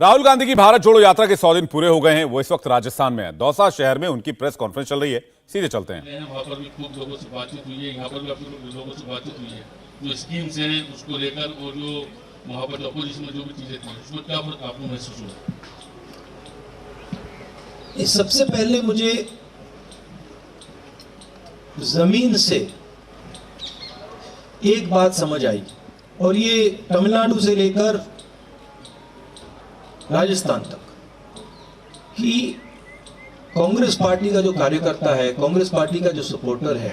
राहुल गांधी की भारत जोड़ो यात्रा के 100 दिन पूरे हो गए हैं। वो इस वक्त राजस्थान में है। दौसा शहर में उनकी प्रेस कॉन्फ्रेंस चल रही है। सीधे चलते हैं। वहाँ पर भी खूब लोगों से बातचीत हुई है, यहाँ पर भी अपने लोगों से बातचीत हुई है। जो स्कीम्स हैं उसको लेकर और जो वहाँ पर अपोजिशन में जो भी चीजें थी उसमें क्या आपको महसूस हुआ? सबसे पहले मुझे जमीन से एक बात समझ आई, और ये तमिलनाडु से लेकर राजस्थान तक, कि कांग्रेस पार्टी का जो कार्यकर्ता है, कांग्रेस पार्टी का जो सपोर्टर है,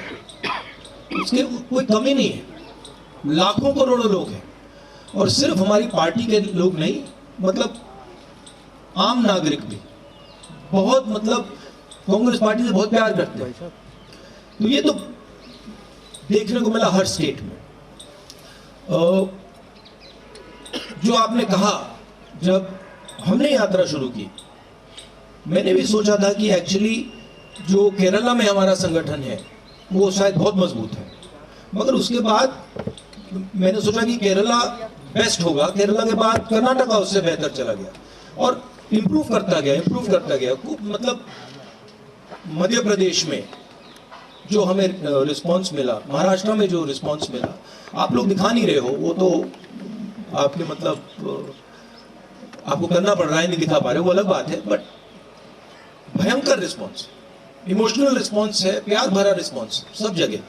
उसके कोई कमी नहीं है। लाखों करोड़ों लोग हैं, और सिर्फ हमारी पार्टी के लोग नहीं, मतलब आम नागरिक भी बहुत, मतलब कांग्रेस पार्टी से बहुत प्यार करते हैं। तो ये तो देखने को मिला हर स्टेट में। जो आपने कहा, जब हमने यात्रा शुरू की, मैंने भी सोचा था कि एक्चुअली जो केरला में हमारा संगठन है वो शायद बहुत मजबूत है, मगर उसके बाद मैंने सोचा कि केरला बेस्ट होगा। केरला के बाद कर्नाटका उससे बेहतर चला गया और इम्प्रूव करता गया। मतलब मध्य प्रदेश में जो हमें रिस्पांस मिला, महाराष्ट्र में जो रिस्पांस मिला, आप लोग दिखा नहीं रहे हो, वो तो आपके मतलब आपको करना पड़ रहा है, नहीं दिखा पा रहे, वो अलग बात है। बट भयंकर रिस्पांस, इमोशनल रिस्पांस है, प्यार भरा रिस्पांस सब जगह।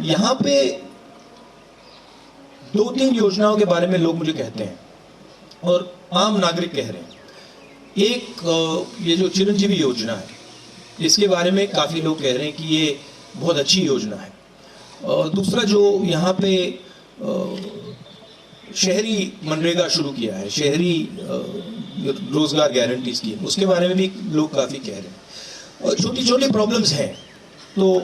यहां पे 2-3 योजनाओं के बारे में लोग मुझे कहते हैं और आम नागरिक कह रहे हैं। एक ये जो चिरंजीवी योजना है, इसके बारे में काफी लोग कह रहे हैं कि ये बहुत अच्छी योजना है। और दूसरा जो यहाँ पे शहरी मनरेगा शुरू किया है, शहरी रोजगार गारंटी स्कीम, उसके बारे में भी लोग काफी कह रहे हैं। और छोटी छोटी प्रॉब्लम्स हैं, तो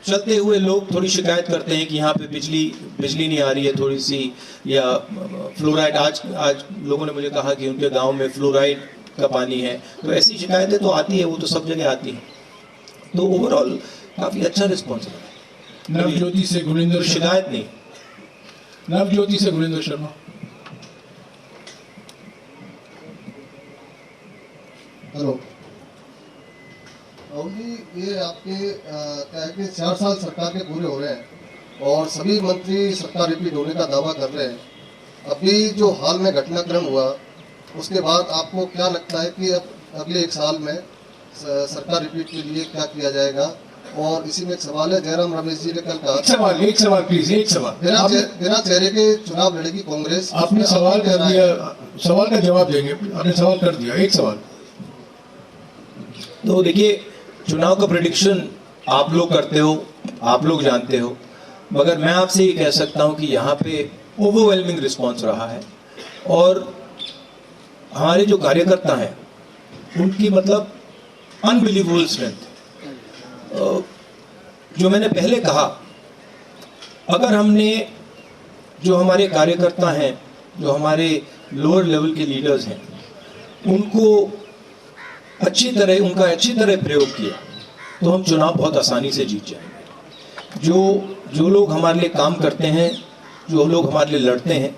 चलते हुए लोग थोड़ी शिकायत करते हैं कि यहाँ पे बिजली नहीं आ रही है थोड़ी सी, या फ्लोराइड। आज लोगों ने मुझे कहा कि उनके गांव में फ्लोराइड का पानी है। तो ऐसी शिकायतें तो आती है, वो तो सब जगह आती है। तो ओवरऑल काफी अच्छा रिस्पॉन्स है। नवज्योति से गुरिंदर शिकायत नहीं। नवज्योति से गुरिंदर शर्मा। हेलो राहुल जी, ये आपके क्या है कि 4 साल सरकार के पूरे हो रहे हैं और सभी मंत्री सरकार रिपीट होने का दावा कर रहे हैं। अभी जो हाल में घटनाक्रम हुआ, उसके बाद आपको क्या लगता है कि अब अगले 1 साल में सरकार रिपीट के लिए क्या किया जाएगा? और इसी में एक सवाल है, जयराम रमेश जी ने कल कहा, एक सवाल प्लीज, एक सवाल। बिना चेहरे के चुनाव लड़ेगी कांग्रेस। आपने सवाल कर दिया, सवाल का जवाब देंगे। आपने सवाल कर दिया, एक सवाल। तो देखिए, चुनाव का प्रेडिक्शन आप लोग करते हो, आप लोग जानते हो, मगर मैं आपसे ये कह सकता हूं कि यहाँ पे ओवरवेलमिंग रिस्पांस रहा है। और हमारे जो कार्यकर्ता हैं उनकी मतलब अनबिलीवेबल स्ट्रेंथ। जो मैंने पहले कहा, अगर हमने जो हमारे कार्यकर्ता हैं, जो हमारे लोअर लेवल के लीडर्स हैं, उनको उनका अच्छी तरह प्रयोग किया, तो हम चुनाव बहुत आसानी से जीत जाएंगे। जो लोग हमारे लिए काम करते हैं, जो लोग हमारे लिए लड़ते हैं,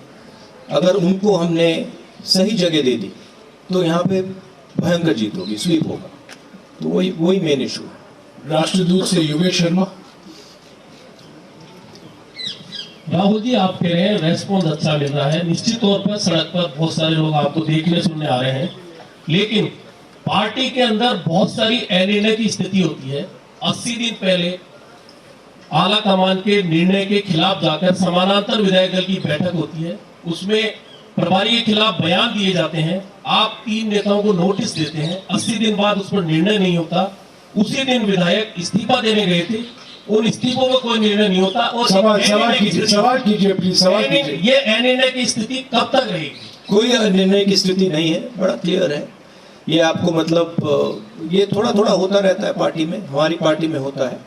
अगर उनको हमने सही जगह दे दी, तो यहाँ पे भयंकर जीत होगी, स्वीप होगा। तो वही मेन इशू है। राष्ट्रदूत से योगेश शर्मा। राहुल जी, आप कह रहे हैं रेस्पॉन्स अच्छा मिल रहा है। निश्चित तौर पर सड़क पर बहुत सारे लोग आपको देखने सुनने आ रहे हैं, लेकिन पार्टी के अंदर बहुत सारी अनिर्णय की स्थिति होती है। 80 दिन पहले आला कमान के निर्णय के खिलाफ जाकर समानांतर विधायक दल की बैठक होती है, उसमें प्रभारी के खिलाफ बयान दिए जाते हैं। आप 3 नेताओं को नोटिस देते हैं, 80 दिन बाद उस पर निर्णय नहीं होता। उसी दिन विधायक इस्तीफा देने गए थे, उन इस्तीफों में कोई निर्णय नहीं होता। और सवाल कीजिए प्लीज, सवाल कीजिए। ये अनिर्णय की स्थिति कब तक रहेगी? कोई निर्णय की स्थिति नहीं है, बड़ा क्लियर है। ये आपको मतलब ये थोड़ा थोड़ा होता रहता है पार्टी में, हमारी पार्टी में होता है।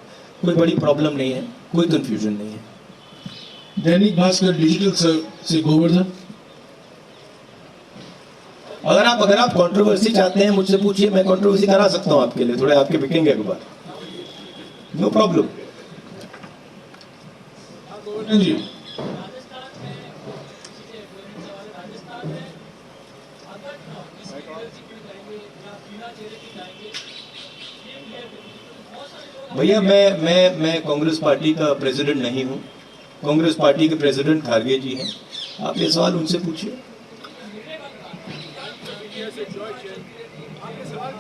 कोई बड़ी प्रॉब्लम नहीं है, कोई कंफ्यूजन नहीं है। दैनिक भास्कर डिजिटल से गोवर्धन। अगर आप कंट्रोवर्सी चाहते हैं, मुझसे पूछिए, मैं कंट्रोवर्सी करा सकता हूं आपके लिए, थोड़े आपके बिकेंगे अखबार, नो प्रॉब्लम। जी भैया मैं कांग्रेस पार्टी का प्रेसिडेंट नहीं हूँ। कांग्रेस पार्टी के प्रेसिडेंट खारगे जी हैं। आप ये सवाल उनसे पूछिए।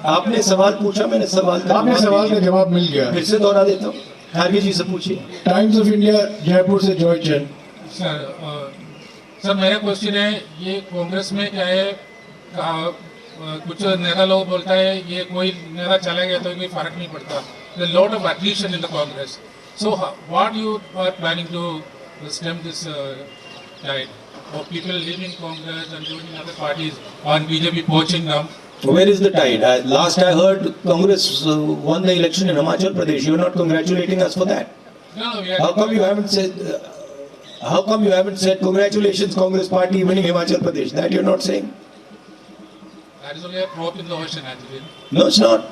आपने सवाल पूछा, मैंने सवाल का जवाब मिल गया। फिर से दोहरा देता हूँ, खारगे जी से पूछिए। टाइम्स ऑफ इंडिया जयपुर से जॉय चंद। सर मेरा क्वेश्चन है, ये कांग्रेस में क्या है, कुछ नेता लोग बोलता है ये कोई नेता चला गया तो कोई फर्क नहीं पड़ता। There's a lot of attrition in the Congress. So what you are planning to stem this tide of people leaving Congress and joining other parties on BJP poaching them? Where is the tide? Last I heard, Congress won the election in Himachal Pradesh. You are not congratulating us for that. No, we are How come you haven't said? How come you haven't said congratulations, Congress Party winning Himachal Pradesh? That you're not saying. that is only a drop in the ocean actually. No, it's not.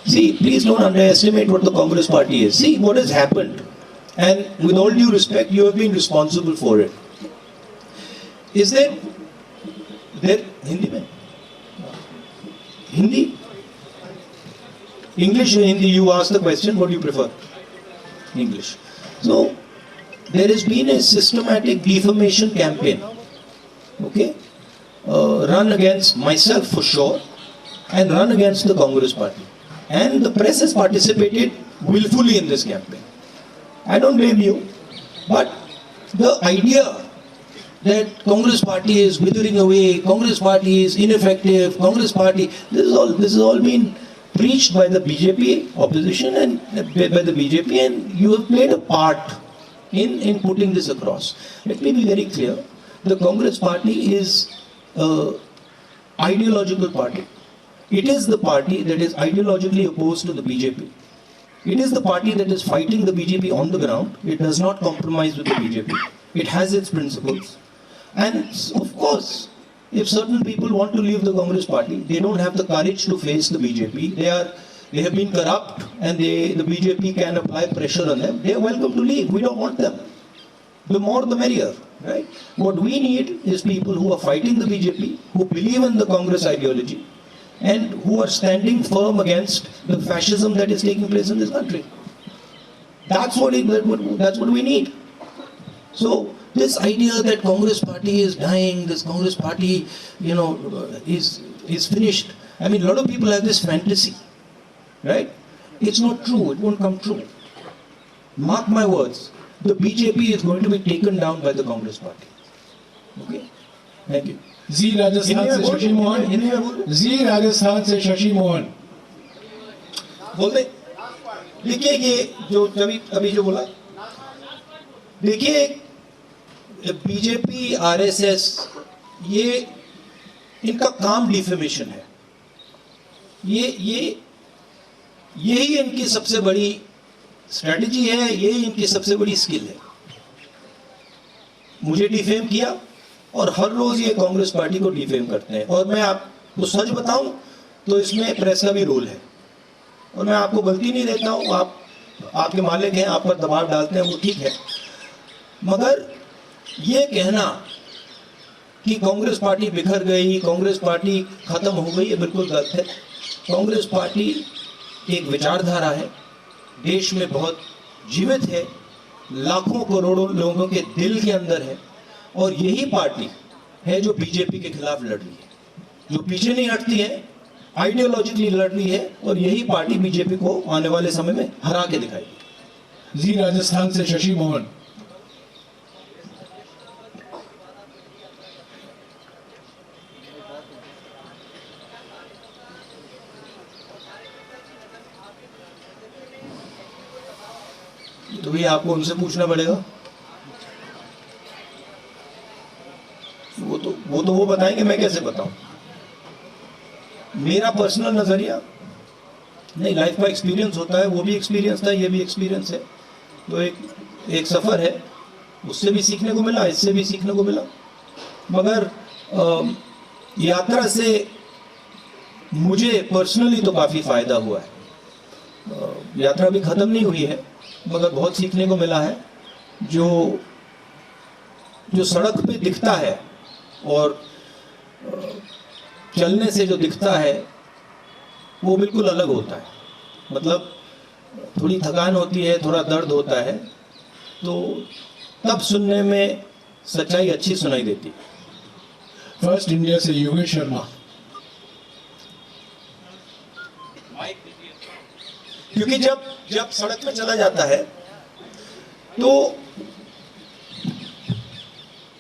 See, please don't underestimate what the Congress Party is. See what has happened, and with all due respect, you have been responsible for it. Is there Hindi mein? Hindi? English or Hindi? You ask the question. What do you prefer? English. So there has been a systematic defamation campaign. Okay, run against myself for sure, and run against the Congress Party. And the press has participated willfully in this campaign. I don't blame you, but the idea that Congress Party is withering away, Congress Party is ineffective, Congress Party, this is all been preached by the BJP opposition and by the BJP, and you have played a part in putting this across. Let me be very clear. The Congress Party is an ideological party. It is the party that is ideologically opposed to the BJP. It is the party that is fighting the BJP on the ground. It does not compromise with the BJP. It has its principles. And of course, if certain people want to leave the Congress Party, they don't have the courage to face the BJP. They have been corrupt, and the BJP can apply pressure on them. They are welcome to leave. We don't want them. The more the merrier, right? What we need is people who are fighting the BJP, who believe in the Congress ideology, and who are standing firm against the fascism that is taking place in this country. That's what we need. So this idea that Congress Party is dying, this Congress Party, is finished. I mean, a lot of people have this fantasy, right? It's not true. It won't come true. Mark my words. The BJP is going to be taken down by the Congress Party. Okay? Thank you. जी राजस्थान से शशि मोहन। जी राजस्थान से शशि मोहन। बोल दे। देखिए ये जो अभी जो बोला, देखिए बीजेपी, आरएसएस, ये इनका काम डिफेमेशन है। यही इनकी सबसे बड़ी स्ट्रेटजी है, यही इनकी सबसे बड़ी स्किल है। मुझे डिफेम किया और हर रोज ये कांग्रेस पार्टी को डिफेम करते हैं। और मैं आपको सच बताऊं तो इसमें प्रेस का भी रोल है, और मैं आपको गलती नहीं देता हूं। आपके मालिक हैं, आप पर दबाव डालते हैं, वो ठीक है, मगर ये कहना कि कांग्रेस पार्टी बिखर गई, कांग्रेस पार्टी खत्म हो गई, ये बिल्कुल गलत है। कांग्रेस पार्टी एक विचारधारा है, देश में बहुत जीवित है, लाखों करोड़ों लोगों के दिल के अंदर है, और यही पार्टी है जो बीजेपी के खिलाफ लड़ रही है, जो पीछे नहीं हटती है, आइडियोलॉजिकली लड़ रही है, और यही पार्टी बीजेपी को आने वाले समय में हरा के दिखाएगी। जी राजस्थान से शशि मोहन। तो भी आपको उनसे पूछना पड़ेगा। वो बताएंगे, मैं कैसे बताऊं? मेरा पर्सनल नजरिया नहीं, लाइफ का एक्सपीरियंस होता है, वो भी एक्सपीरियंस था, ये भी एक्सपीरियंस है, तो एक सफर है, उससे भी सीखने को मिला, इससे भी सीखने को मिला। मगर यात्रा से मुझे पर्सनली तो काफी फायदा हुआ है। यात्रा भी खत्म नहीं हुई है, मगर बहुत सीखने को मिला है। जो सड़क पे दिखता है और चलने से जो दिखता है वो बिल्कुल अलग होता है। मतलब थोड़ी थकान होती है, थोड़ा दर्द होता है, तो तब सुनने में सच्चाई अच्छी सुनाई देती है। फर्स्ट इंडिया से योगेश शर्मा। क्योंकि जब सड़क पे चला जाता है तो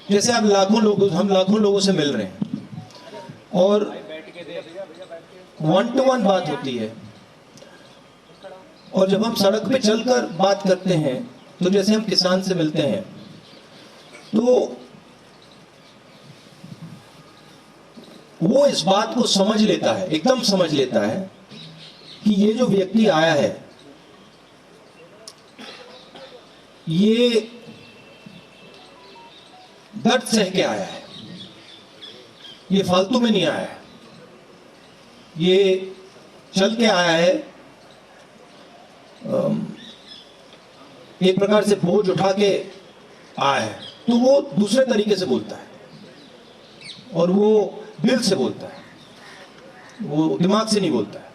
जैसे हम लाखों लोगों से मिल रहे हैं और 1-to-1 बात होती है, और जब हम सड़क पे चलकर बात करते हैं तो जैसे हम किसान से मिलते हैं तो वो इस बात को समझ लेता है, एकदम समझ लेता है कि ये जो व्यक्ति आया है ये दर्द सह के आया है, ये फालतू में नहीं आया है, ये चल के आया है, एक प्रकार से बोझ उठा के आया है। तो वो दूसरे तरीके से बोलता है और वो दिल से बोलता है, वो दिमाग से नहीं बोलता है।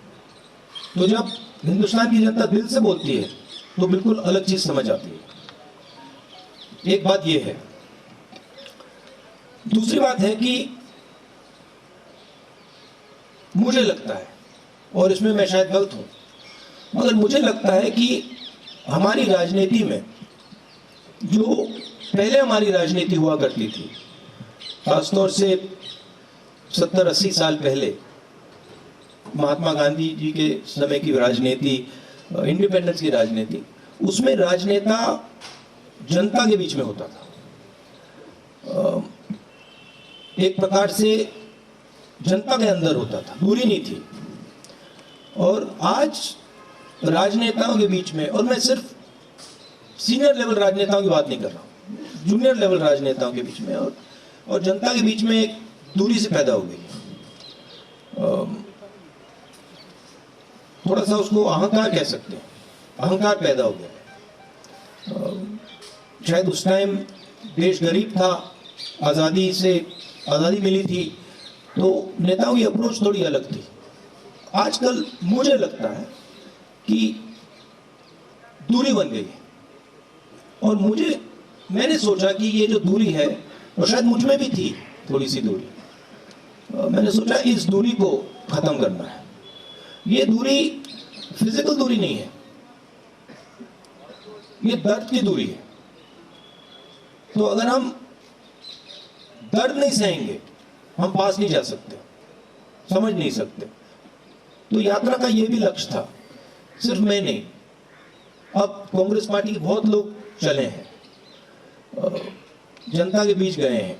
तो जब हिंदुस्तान की जनता दिल से बोलती है तो बिल्कुल अलग चीज समझ आती है। एक बात ये है। दूसरी बात है कि मुझे लगता है, और इसमें मैं शायद गलत हूं, मगर मुझे लगता है कि हमारी राजनीति में जो पहले हमारी राजनीति हुआ करती थी, खासतौर से 70-80 साल पहले महात्मा गांधी जी के समय की राजनीति, इंडिपेंडेंस की राजनीति, उसमें राजनेता जनता के बीच में होता था, एक प्रकार से जनता के अंदर होता था, दूरी नहीं थी। और आज राजनेताओं के बीच में, और मैं सिर्फ सीनियर लेवल राजनेताओं की बात नहीं कर रहा हूँ, जूनियर लेवल राजनेताओं के बीच में और जनता के बीच में एक दूरी से पैदा हो गई है। थोड़ा सा उसको अहंकार कह सकते हैं, अहंकार पैदा हो गया है। शायद उस टाइम देश गरीब था, आज़ादी मिली थी, तो नेताओं की अप्रोच थोड़ी अलग थी। आजकल मुझे लगता है कि दूरी बन गई है, और मैंने सोचा कि ये जो दूरी है, और शायद मुझ में भी थी थोड़ी सी दूरी, मैंने सोचा इस दूरी को खत्म करना है। ये दूरी फिजिकल दूरी नहीं है, ये दर्द की दूरी है। तो अगर हम दर्द नहीं सहेंगे, हम पास नहीं जा सकते, समझ नहीं सकते। तो यात्रा का ये भी लक्ष्य था, सिर्फ मैं नहीं, अब कांग्रेस पार्टी के बहुत लोग चले हैं, जनता के बीच गए हैं,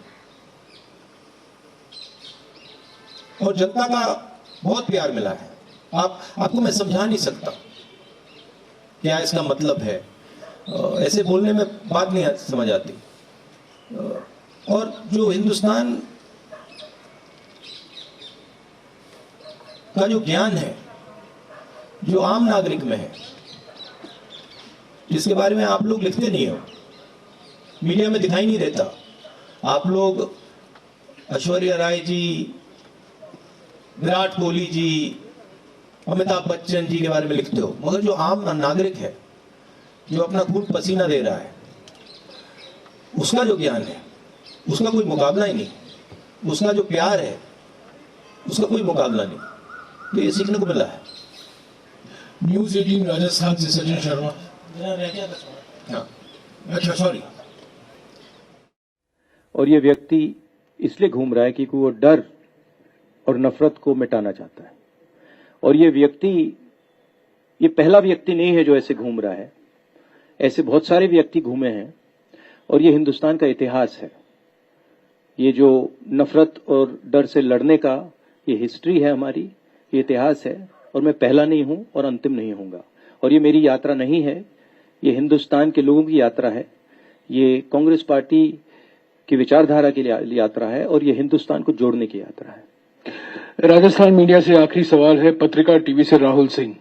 और जनता का बहुत प्यार मिला है। आपको मैं समझा नहीं सकता क्या इसका मतलब है, ऐसे बोलने में बात नहीं समझ आती। और जो हिंदुस्तान का जो ज्ञान है, जो आम नागरिक में है, जिसके बारे में आप लोग लिखते नहीं हो, मीडिया में दिखाई नहीं देता। आप लोग ऐश्वर्या राय जी, विराट कोहली जी, अमिताभ बच्चन जी के बारे में लिखते हो, मगर जो आम नागरिक है, जो अपना खून पसीना दे रहा है, उसका जो ज्ञान है, उसका कोई मुकाबला ही नहीं, उसका जो प्यार है, उसका कोई मुकाबला नहीं। तो ये सीखने को मिला है। न्यूज 18 राजस्थान से सचिन शर्मा। हाँ, अच्छा, सॉरी। और ये व्यक्ति इसलिए घूम रहा है क्योंकि वो डर और नफरत को मिटाना चाहता है। और ये पहला व्यक्ति नहीं है जो ऐसे घूम रहा है, ऐसे बहुत सारे व्यक्ति घूमे हैं, और ये हिंदुस्तान का इतिहास है। ये जो नफरत और डर से लड़ने का ये हिस्ट्री है हमारी, ये इतिहास है, और मैं पहला नहीं हूं और अंतिम नहीं होऊंगा। और ये मेरी यात्रा नहीं है, ये हिंदुस्तान के लोगों की यात्रा है, ये कांग्रेस पार्टी की विचारधारा की यात्रा है, और ये हिंदुस्तान को जोड़ने की यात्रा है। राजस्थान मीडिया से आखिरी सवाल है पत्रिका टीवी से राहुल सिंह।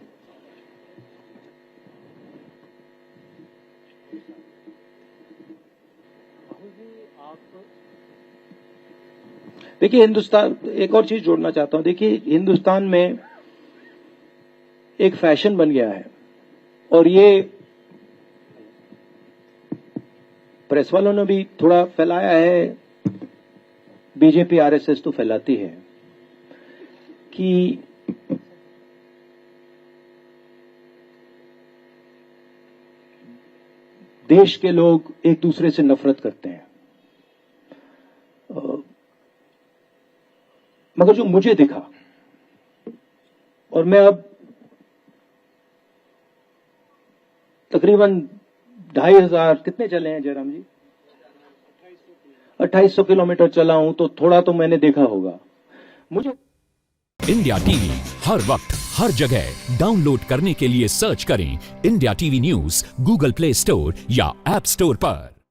देखिए हिंदुस्तान, एक और चीज जोड़ना चाहता हूं। देखिए हिंदुस्तान में एक फैशन बन गया है, और ये प्रेस वालों ने भी थोड़ा फैलाया है, बीजेपी आरएसएस तो फैलाती है, कि देश के लोग एक दूसरे से नफरत करते हैं। मगर जो मुझे दिखा, और मैं अब तकरीबन 2500 कितने चले हैं जयराम जी, 2800 किलोमीटर चला हूं, तो थोड़ा तो मैंने देखा होगा। मुझे इंडिया टीवी हर वक्त हर जगह डाउनलोड करने के लिए सर्च करें India TV news Google play store या ऐप स्टोर पर।